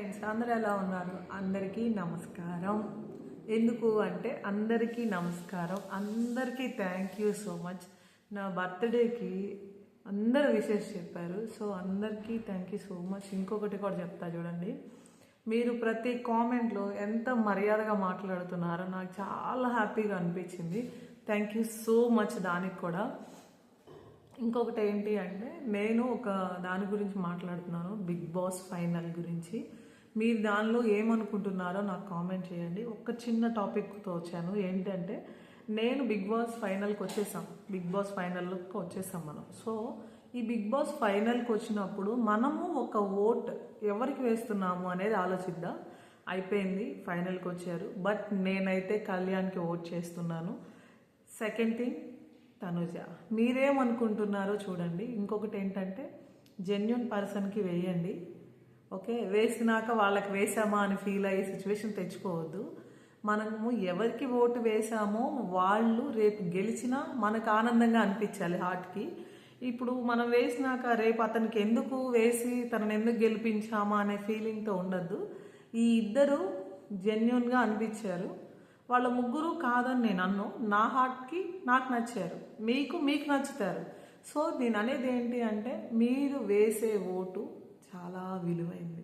Friends అందరూ ఎలా ఉన్నారు? అందరికీ నమస్కారం. ఎందుకు అంటే అందరికీ నమస్కారం, అందరికీ థ్యాంక్ యూ సో మచ్. నా బర్త్డేకి అందరు విషెస్ చెప్పారు, సో అందరికీ థ్యాంక్ యూ సో మచ్. ఇంకొకటి కూడా చెప్తా చూడండి, మీరు ప్రతి కామెంట్లో ఎంత మర్యాదగా మాట్లాడుతున్నారో నాకు చాలా హ్యాపీగా అనిపించింది. థ్యాంక్ యూ సో మచ్ దానికి కూడా. ఇంకొకటి ఏంటి అంటే నేను ఒక దాని గురించి మాట్లాడుతున్నాను, బిగ్ బాస్ ఫైనల్ గురించి. మీరు దానిలో ఏమనుకుంటున్నారో నాకు కామెంట్ చేయండి. ఒక చిన్న టాపిక్తో వచ్చాను, ఏంటంటే నేను బిగ్ బాస్ ఫైనల్కి వచ్చేసాం, బిగ్ బాస్ ఫైనల్కి వచ్చేసాం మనం. సో ఈ బిగ్ బాస్ ఫైనల్కి వచ్చినప్పుడు మనము ఒక ఓట్ ఎవరికి వేస్తున్నాము అనేది ఆలోచిద్దాం. అయిపోయింది, ఫైనల్కి వచ్చారు, బట్ నేనైతే కళ్యాణ్కి ఓట్ చేస్తున్నాను. సెకండ్ థింగ్ తనుజ, మీరేమనుకుంటున్నారో చూడండి. ఇంకొకటి ఏంటంటే జెన్యున్ పర్సన్కి వేయండి, ఓకే? వేసినాక వాళ్ళకి వేసామా అని ఫీల్ అయ్యే సిచ్యువేషన్ తెచ్చుకోవద్దు. మనము ఎవరికి ఓటు వేసామో వాళ్ళు రేపు గెలిచినా మనకు ఆనందంగా అనిపించాలి హార్ట్కి. ఇప్పుడు మనం వేసినాక రేపు అతనికి ఎందుకు వేసి తనని ఎందుకు గెలిపించామా అనే ఫీలింగ్తో ఉండద్దు. ఈ ఇద్దరు జెన్యున్గా అనిపించారు, వాళ్ళ ముగ్గురు కాదని నేను అన్ను, నా హార్ట్కి నాకు నచ్చారు, మీకు నచ్చుతారు. సో నేను అనేది ఏంటి అంటే మీరు వేసే ఓటు చాలా విలువైంది.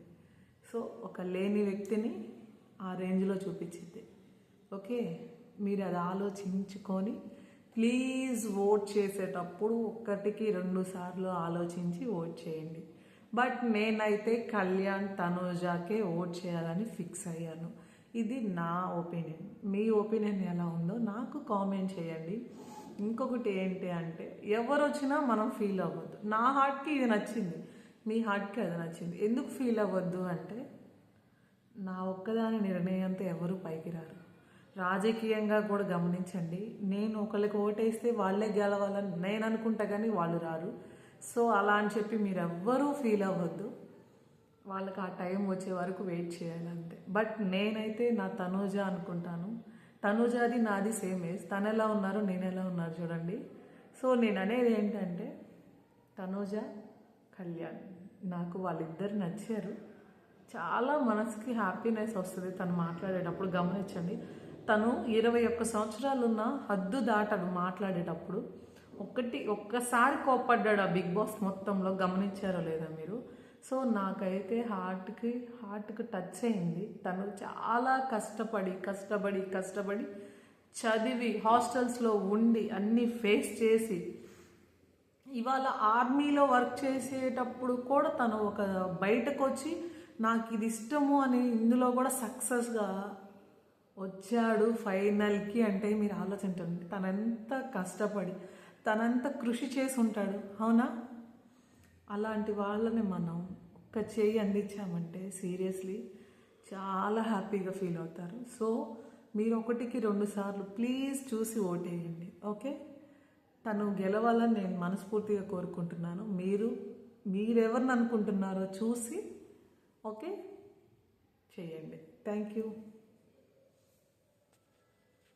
సో ఒక లేని వ్యక్తిని ఆ రేంజ్లో చూపించింది, ఓకే? మీరు అది ఆలోచించుకొని ప్లీజ్ ఓట్ చేసేటప్పుడు 1-2 సార్లు ఆలోచించి ఓట్ చేయండి. బట్ నేనైతే కళ్యాణ్ తనుజాకే ఓట్ చేయాలని ఫిక్స్ అయ్యాను. ఇది నా ఒపీనియన్. మీ ఒపీనియన్ ఎలా ఉందో నాకు కామెంట్ చేయండి. ఇంకొకటి ఏంటి అంటే ఎవరు వచ్చినా మనం ఫీల్ అవ్వద్దు. నా హార్ట్కి ఇది నచ్చింది, మీ హార్ట్కి అది నచ్చింది, ఎందుకు ఫీల్ అవ్వద్దు అంటే నా ఒక్కదాని నిర్ణయంతో ఎవరు పైకి రారు. రాజకీయంగా కూడా గమనించండి, నేను ఒకరికి ఓటేస్తే వాళ్ళే గెలవాలని నేను అనుకుంటా కానీ వాళ్ళు రారు. సో అలా అని చెప్పి మీరు ఎవ్వరూ ఫీల్ అవ్వద్దు, వాళ్ళకి ఆ టైం వచ్చే వరకు వెయిట్ చేయాలంతే. బట్ నేనైతే నా తనూజ అనుకుంటాను. తనూజాది నాది సేమ్ ఏజ్, తను ఎలా ఉన్నారు నేను ఎలా ఉన్నారు చూడండి. సో నేను అనేది ఏంటంటే తనూజ కళ్యాణ్, నాకు వాళ్ళిద్దరు నచ్చారు. చాలా మనసుకి హ్యాపీనెస్ వస్తుంది తను మాట్లాడేటప్పుడు. గమనించండి, తను 21 సంవత్సరాలున్న హద్దు దాటడు మాట్లాడేటప్పుడు. ఒక్కసారి కోప్పడ్డాడు ఆ బిగ్ బాస్ మొత్తంలో, గమనించారో లేదా మీరు? సో నాకైతే హార్ట్కి టచ్ అయింది. తను చాలా కష్టపడి చదివి హాస్టల్స్లో ఉండి అన్నీ ఫేస్ చేసి ఇవాళ ఆర్మీలో వర్క్ చేసేటప్పుడు కూడా తను ఒక బయటకు వచ్చి నాకు ఇది ఇష్టము అని ఇందులో కూడా సక్సెస్గా వచ్చాడు ఫైనల్కి. అంటే మీరు ఆలోచించండి, తనంత కష్టపడి తనంత కృషి చేసి ఉంటాడు, అవునా? అలాంటి వాళ్ళని మనం ఒక్క చేయి అందించామంటే సీరియస్లీ చాలా హ్యాపీగా ఫీల్ అవుతారు. సో మీరు 1-2 సార్లు ప్లీజ్ చూసి ఓటేయండి, ఓకే? తను గెలవాలని నేను మనస్ఫూర్తిగా కోరుకుంటున్నాను. మీరెవరిని అనుకుంటున్నారో చూసి ఓకే చేయండి. Thank you.